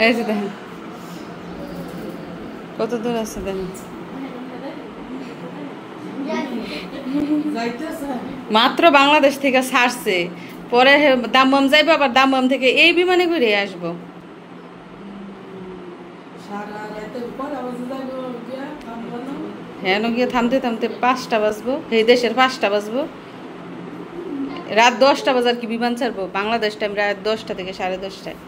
এই যে দেখেন কত দূর আছে দেখেন, মাত্র বাংলাদেশ থেকে ছাড়ছে, পরে দামবাম যাইবো, আবার দামবাম থেকে এই বিমানে করে আসবো। হ্যাঁ গিয়ে থামতে থামতে 5টা বাজবো, এই দেশের 5টা বাজবো, রাত 10টা বাজার কি বিমান ছাড়বো, বাংলাদেশ টাইম রাত 10টা থেকে 10:30টায়।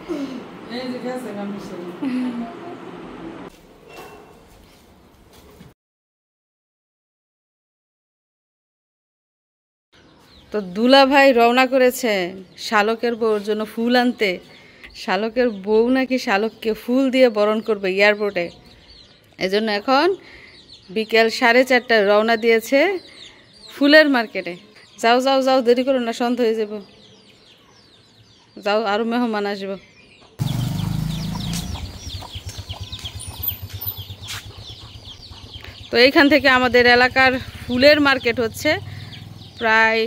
তো দুলা ভাই রওনা করেছে শালকের বউর জন্য ফুল আনতে। শালকের বউ নাকি শালককে ফুল দিয়ে বরণ করবে এয়ারপোর্টে, এজন্য এখন বিকেল 4:30টায় রওনা দিয়েছে ফুলের মার্কেটে। যাও যাও যাও, দেরি করো না, সন্ধ্যা হয়ে যাব, যাও আরো মেহমান আসবো। তো এইখান থেকে আমাদের এলাকার ফুলের মার্কেট হচ্ছে প্রায়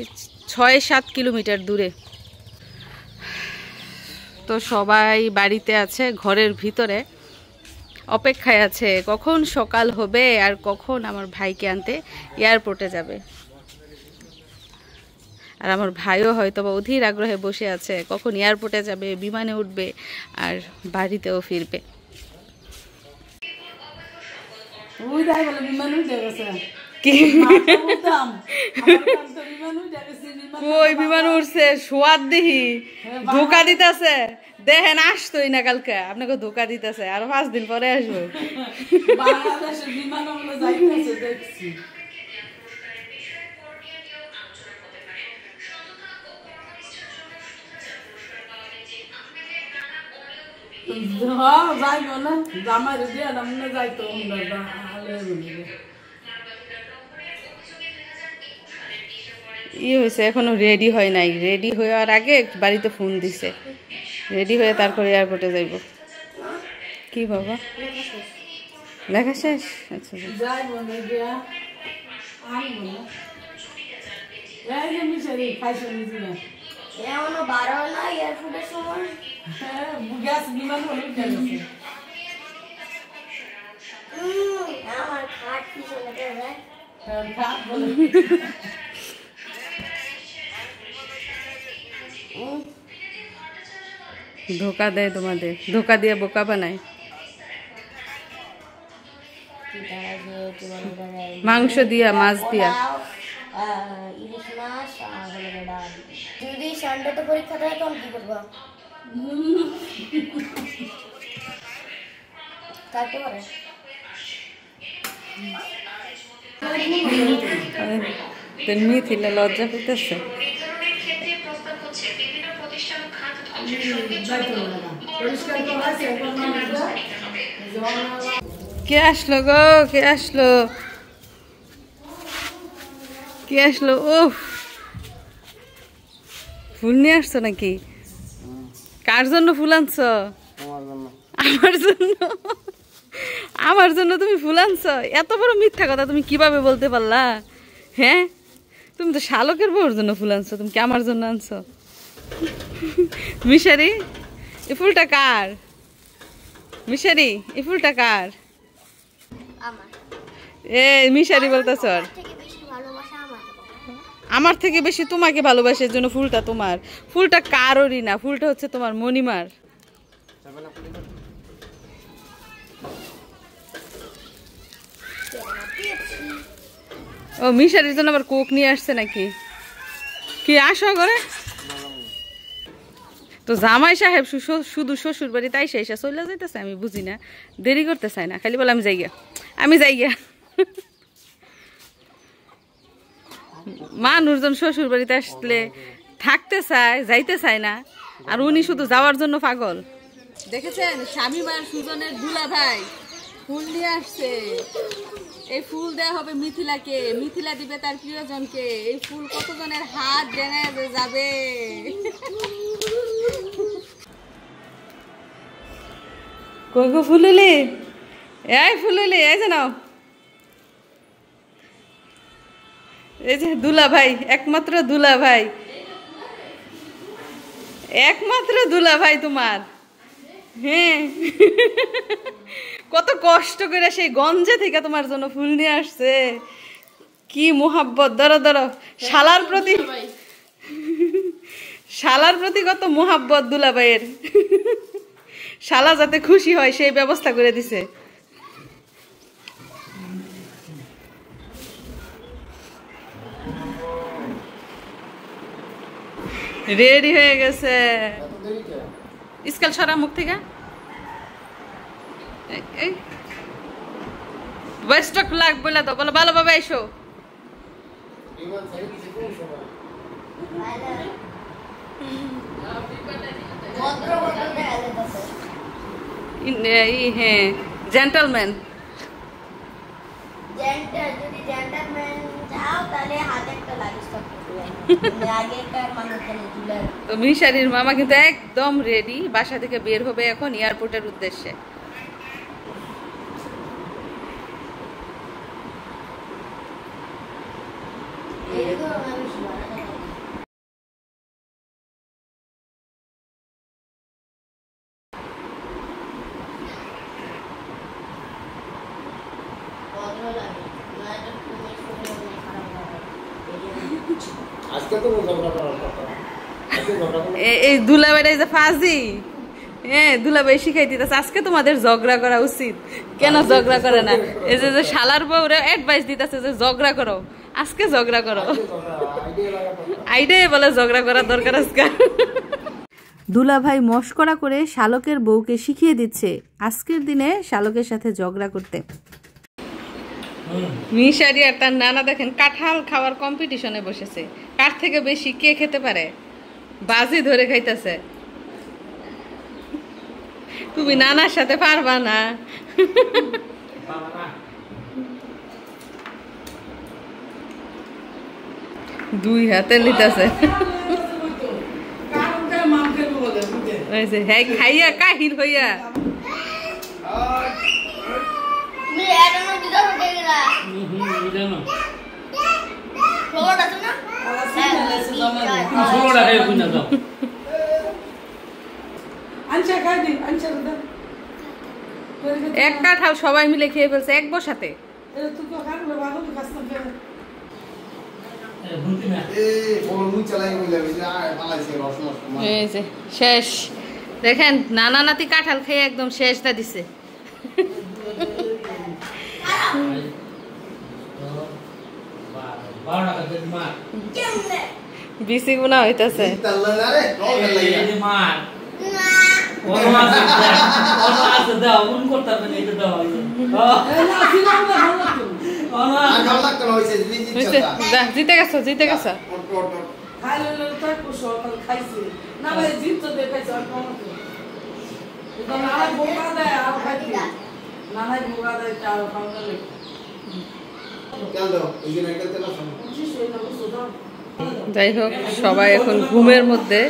6-7 কিলোমিটার দূরে। তো সবাই বাড়িতে আছে, ঘরের ভিতরে অপেক্ষায় আছে কখন সকাল হবে আর কখন আমার ভাইকে আনতে এয়ারপোর্টে যাবে। আর আমার ভাইও হয়তো বা অধীর আগ্রহে বসে আছে কখন এয়ারপোর্টে যাবে, বিমানে উঠবে আর বাড়িতেও ফিরবে। কই বিমান উঠছে, সোয়াদ দিহি ধোকা দিতেছে, দেখেন আসতোই না কালকে, আপনাকে ধোকা দিতেছে, আরো 5 দিন পরে আসবো। ই হয়েছে এখনো রেডি হয় নাই, রেডি হওয়ার আগে বাড়িতে ফোন দিছে, রেডি হয়ে তারপরে এয়ারপোর্টে যাইব। কি বাবা লেখা শেষ? আচ্ছা ধোকা দেয় তোমাদের, ধোকা দিয়ে বোকা বানায়। মাংস দিয়া, মাছ দিয়া, ইলিশ মাছ আর ডাল। যদি সানডেতে পরীক্ষা দেয় তখন কি করবো? তারপরে মিথিলা লজ্জা পেতেছে। কে আসলো গো, কে আসলো, কে আসলো? ও ফুল নিয়ে আসছো নাকি? কার জন্য ফুল আনছো? আমার জন্য। আমার জন্য তুমি ফুল আনছো? এত বড় মিথ্যা কথা তুমি কিভাবে বলতে পারলা? হ্যাঁ, তুমি তো শালকের বউর জন্য ফুল আনছো, তুমি কি আমার জন্য আনছো? মিশারি, এই ফুলটা কার? মিশারি, এই ফুলটা কার? এ মিশারি বলতেছ আমার থেকে বেশি তোমাকে ভালোবাসে, এর জন্য ফুলটা তোমার। ফুলটা কারোরই না, ফুলটা হচ্ছে তোমার মনিমার। ও মিশারির জন্য আবার কোক নিয়ে আসছে নাকি? কি আসো করে? তো জামাই সাহেব শুধু শ্বশুর বাড়ি তাই সে চলে যাইতেছে, আমি বুঝি না, দেরি করতে চাই না, খালি বলে আমি যাই গিয়া, আমি যাই গিয়া। মানুষজন শ্বশুর বাড়িতে আসলে থাকতে চায়, যাইতে চায় না, আর উনি শুধু যাওয়ার জন্য পাগল। দেখেছেন স্বামী মার সুজনের দুলা ভাই ফুল নিয়ে আসছে। এই ফুল দেওয়া হবে মিথিলাকে, মিথিলা দিবে তার প্রিয়জনকে। এই ফুল কতজনের হাত ভেঙে যাবে। কই গো ফুলুলি, এই ফুলুলি, এই যে নাও, এই যে দুলা ভাই, একমাত্র দুলা ভাই, একমাত্র দুলা ভাই তোমার। হ্যাঁ কত কষ্ট করে সেই গঞ্জে থেকে তোমার জন্য ফুল নিয়ে আসছে, কি মোহাব্বত। ধরো ধরো, শালার প্রতি কত মোহাব্বত দুলাভাইয়ের। শালা যাতে খুশি হয় সেই ব্যবস্থা করে দিছে। রেডি হয়ে গেছে। স্কেল সরা মুখ থেকে। ওয়েস্টক লাগ বলে তো বলো, ভালোভাবে এসো। হ্যাঁ জেন্টলম্যান। তো মিশারির মামা কিন্তু একদম রেডি, বাসা থেকে বের হবে এখন এয়ারপোর্টের উদ্দেশ্যে। এই দুলাভাইটা যে ফাজি, হ্যাঁ দুলাভাই শিখাই দিতেছে আজকে তোমাদের ঝগড়া করা উচিত। কেন ঝগড়া করে না? এই যে শালার বউরে অ্যাডভাইস দিতেছে যে ঝগড়া করো, আজকে ঝগড়া করো। আইডিয়া বলে ঝগড়া করার দরকার আজকে। দুলাভাই মস্করা করে শালকের বউকে শিখিয়ে দিচ্ছে আজকের দিনে শালকের সাথে ঝগড়া করতে। মিশারি আর তার নানা দেখেন কাঁঠাল খাওয়ার কম্পিটিশনে বসেছে, কার থেকে বেশি কে খেতে পারে, বাজি ধরে খাইতেছে। তুমি নানার সাথে পারবা না। দুই হাতে নিতেছে। হ্যাঁ খাইয়া কাহিল হইয়া এক কাঁঠাল সবাই মিলে খেয়ে ফেলছে এক বসাতে। শেষ দেখেন, নানা নাতি কাঁঠাল খেয়ে একদম শেষটা দিছে। বিসি গুনা হইতাছে। জিতে গেছো, জিতে গেছো। যাই হোক, সবাই এখন ঘুমের মধ্যে।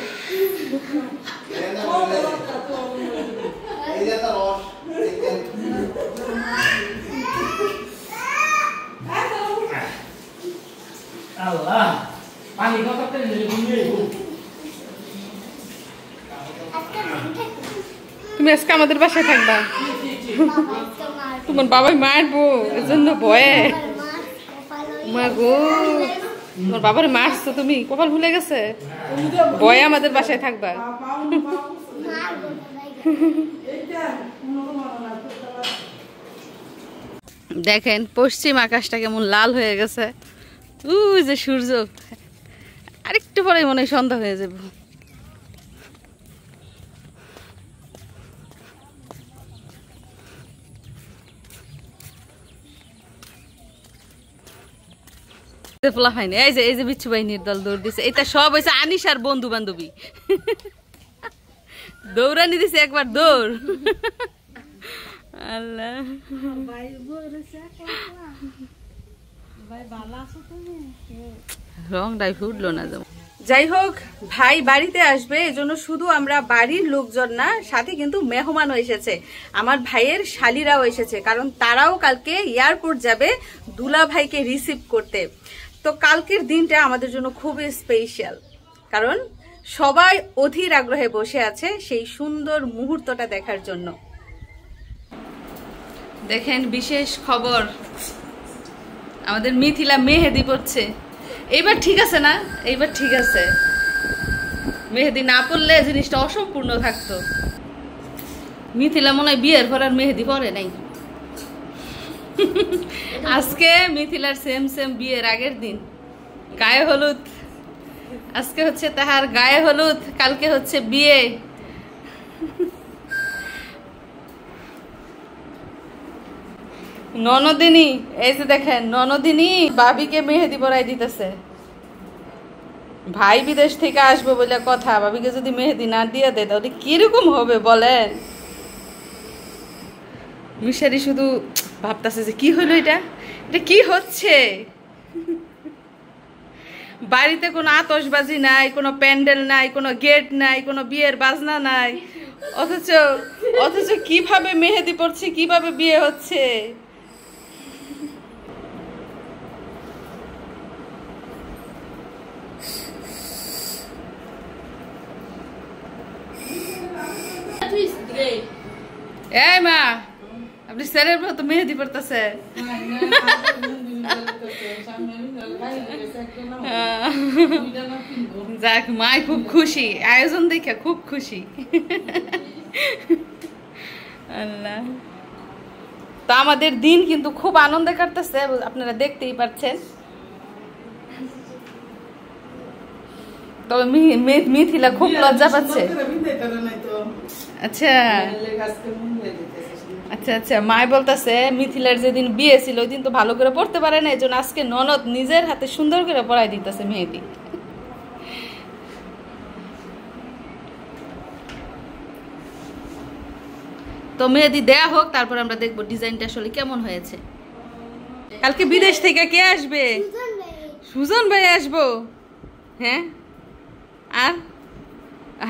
তুমি আজকে আমাদের বাসায় থাকবা? তোমার বাবাই মারবো এজন্য ভয়ে। মা গো, তোমার বাবার মারছো তুমি, কপাল ভুলে গেছে, ভয়ে আমাদের বাসায় থাকবা। দেখেন পশ্চিম আকাশটা কেমন লাল হয়ে গেছে। ওই যে সূর্য, আরেকটু পরে মনে হয় সন্ধ্যা হয়ে যাবে। এই যে বিচ্ছু বাহিনীর দল দৌড় দিছে, এটা সব হয়েছে আনিশার বন্ধু বান্ধবী। দৌড়ানি দিছে একবার দৌড়। আল্লাহ, রংটাই ফুটলো না। যাই হোক, ভাই বাড়িতে আসবে এজন্য শুধু আমরা বাড়ির লোকজন না, সাথে কিন্তু মেহমানও এসেছে, আমার ভাইয়ের শালিরাও এসেছে, কারণ তারাও কালকে এয়ারপোর্ট যাবে দুলা ভাইকে রিসিভ করতে। তো কালকের দিনটা আমাদের জন্য খুবই স্পেশাল, কারণ সবাই অধীর আগ্রহে বসে আছে সেই সুন্দর মুহূর্তটা দেখার জন্য। দেখেন বিশেষ খবর, আমাদের মিথিলা মেহেদি পড়ছে। এইবার ঠিক আছে না? এইবার ঠিক আছে। মেহেদি না পড়লে জিনিসটা অসম্পূর্ণ থাকতো। মিথিলা মনে হয় বিয়ের পর আর মেহেদি পরে নাই। আজকে মিথিলার সেম সেম বিয়ের আগের দিন গায়ে হলুদ। আজকে হচ্ছে তাহার গায়ে হলুদ, কালকে হচ্ছে বিয়ে। ননদিনী, এই যে দেখেন ননদিনী ভাবিকে মেহেদি পরাই দিতেছে। ভাই বিদেশ থেকে আসবে বলে কথা, ভাবিকে যদি মেহেদি না দিয়ে দেয় তাহলে কিরকম হবে বলেন? মিশারি শুধু ভাবতেছে যে কি হলো, এটা এটা কি হচ্ছে। বাড়িতে কোনো আতশবাজি নাই, কোনো প্যান্ডেল নাই, কোনো গেট নাই, কোনো বিয়ের বাজনা নাই, অথচ অথচ কিভাবে মেহেদি পড়ছে, কিভাবে বিয়ে হচ্ছে। এই মা, আপনি স্যারের তো মেহেদি পড়তেছে। যাক, মাই খুব খুশি, আয়োজন দেখে খুব খুশি। আল্লাহ, তো আমাদের দিন কিন্তু খুব আনন্দে কাটতেছে, আপনারা দেখতেই পাচ্ছেন। তবে মিথিলা খুব লজ্জা পাচ্ছে। আচ্ছা আচ্ছা আচ্ছা, মায় বলতেছে মিথিলার যেদিন বিয়ে ছিল ওই দিন তো ভালো করে পড়তে পারে না, এই জন্য আজকে ননদ নিজের হাতে সুন্দর করে পড়াই দিতেছে মেহেদি। তো মেহেদি দেয়া হোক, তারপর আমরা দেখবো ডিজাইনটা আসলে কেমন হয়েছে। কালকে বিদেশ থেকে কে আসবে? সুজন ভাই আসবো। হ্যাঁ, আর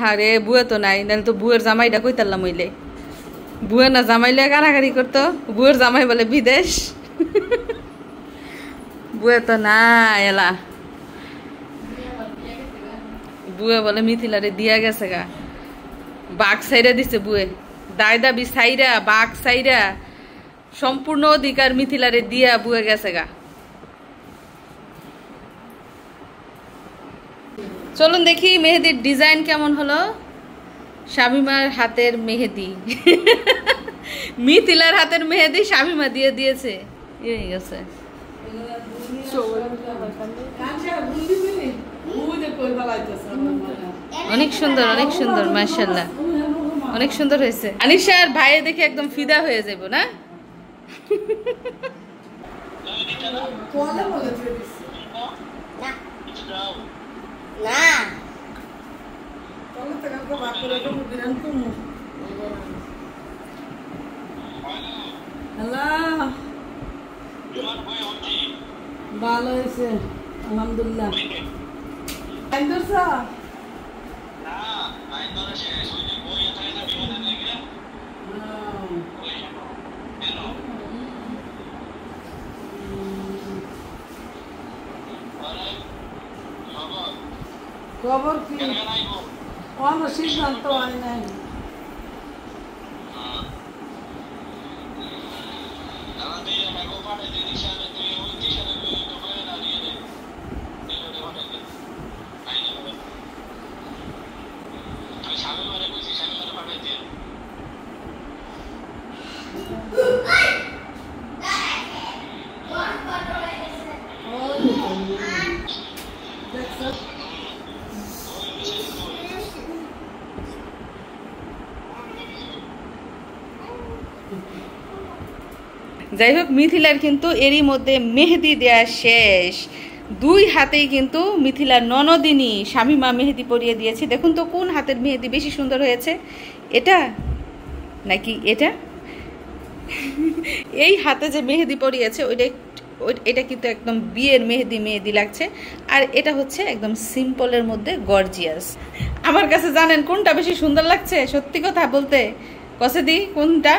আরে বুয়ে তো নাই, নাহলে তো বুয়ের জামাইটা কইতারলাম হইলে। বুয়ে না জামাইলে কারাকারি করতো, বুয়ের জামাই বলে বিদেশ। বুয়ে তো না এলা, বুয়ে বলে মিথিলারে দিয়া গেছে গা, বাঘ সাইরা দিছে বুয়ে, দায় দাবি সাইরা বাঘ সাইরা সম্পূর্ণ অধিকার মিথিলারে দিয়া বুয়ে গেছে গা। চলুন দেখি মেহেদির ডিজাইন কেমন হলো। শামিমার হাতের মেহেদি, মিথিলার হাতের মেহেদি শামিমা দিয়ে দিয়েছে। এই গেছে অনেক সুন্দর, অনেক সুন্দর, মাশাআল্লাহ অনেক সুন্দর হয়েছে। আনিশার ভাইয়ে দেখে একদম ফিদা হয়ে যাব না? ভালো হয়েছে আলহামদুলিল্লাহ। খবর কি? কোনো সিদ্ধান্ত হয় নাই। যাই হোক, মিথিলার কিন্তু এরই মধ্যে মেহেদি দেয়া শেষ। দুই হাতেই কিন্তু মিথিলার ননদিনী শামিমা মেহেদি পরিয়ে দিয়েছি। দেখুন তো কোন হাতের মেহেদি বেশি সুন্দর হয়েছে, এটা নাকি এটা? এই হাতে যে মেহেদি পরিয়েছে এটা কিন্তু একদম বিয়ের মেহেদি লাগছে, আর এটা হচ্ছে একদম সিম্পলের মধ্যে গর্জিয়াস। আমার কাছে জানেন কোনটা বেশি সুন্দর লাগছে? সত্যি কথা বলতে কসে দি কোনটা?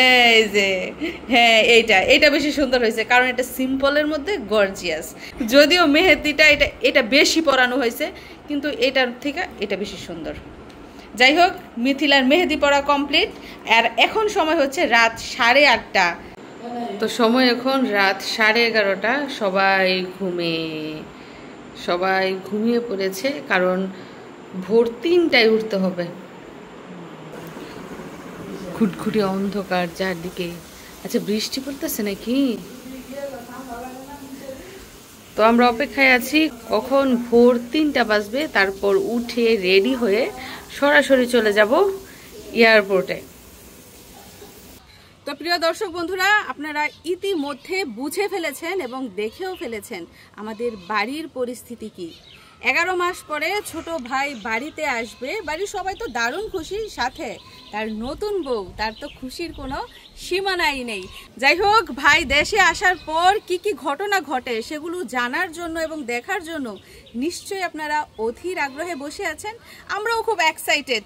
এই যে হ্যাঁ, এইটা বেশি সুন্দর হয়েছে, কারণ এটা সিম্পলের মধ্যে গর্জিয়াস। যদিও মেহেদিটা এটা বেশি পরানো হয়েছে, কিন্তু এটার থেকে এটা বেশি সুন্দর। যাই হোক, মিথিলার মেহেদি পড়া কমপ্লিট। আর এখন সময় হচ্ছে রাত 8:30। তো সময় এখন রাত 11:30। সবাই ঘুমিয়ে পড়েছে, কারণ ভোর 3টায় উঠতে হবে। খুটখুটে অন্ধকার চারদিকে। আচ্ছা, বৃষ্টি পড়তেছে নাকি? তো আমরা অপেক্ষায় আছি কখন ভোর 3টা বাজবে, তারপর উঠে রেডি হয়ে সরাসরি চলে যাব এয়ারপোর্টে। তো প্রিয় দর্শক বন্ধুরা, আপনারা ইতিমধ্যে বুঝে ফেলেছেন এবং দেখেও ফেলেছেন আমাদের বাড়ির পরিস্থিতি কি। 11 মাস পরে ছোট ভাই বাড়িতে আসবে। বাড়ির সবাই তো দারুণ খুশি, সাথে তার নতুন বউ, তার তো খুশির কোনো সীমানাই নেই। যাই হোক, ভাই দেশে আসার পর কি কি ঘটনা ঘটে সেগুলো জানার জন্য এবং দেখার জন্য নিশ্চয়ই আপনারা অধীর আগ্রহে বসে আছেন। আমরাও খুব এক্সাইটেড,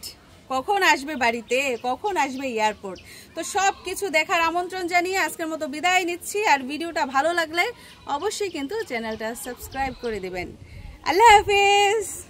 কখন আসবে বাড়িতে, কখন আসবে এয়ারপোর্ট। তো সব কিছু দেখার আমন্ত্রণ জানিয়ে আজকের মতো বিদায় নিচ্ছি। আর ভিডিওটা ভালো লাগলে অবশ্যই কিন্তু চ্যানেলটা সাবস্ক্রাইব করে দেবেন। আল্লাহ হাফেজ।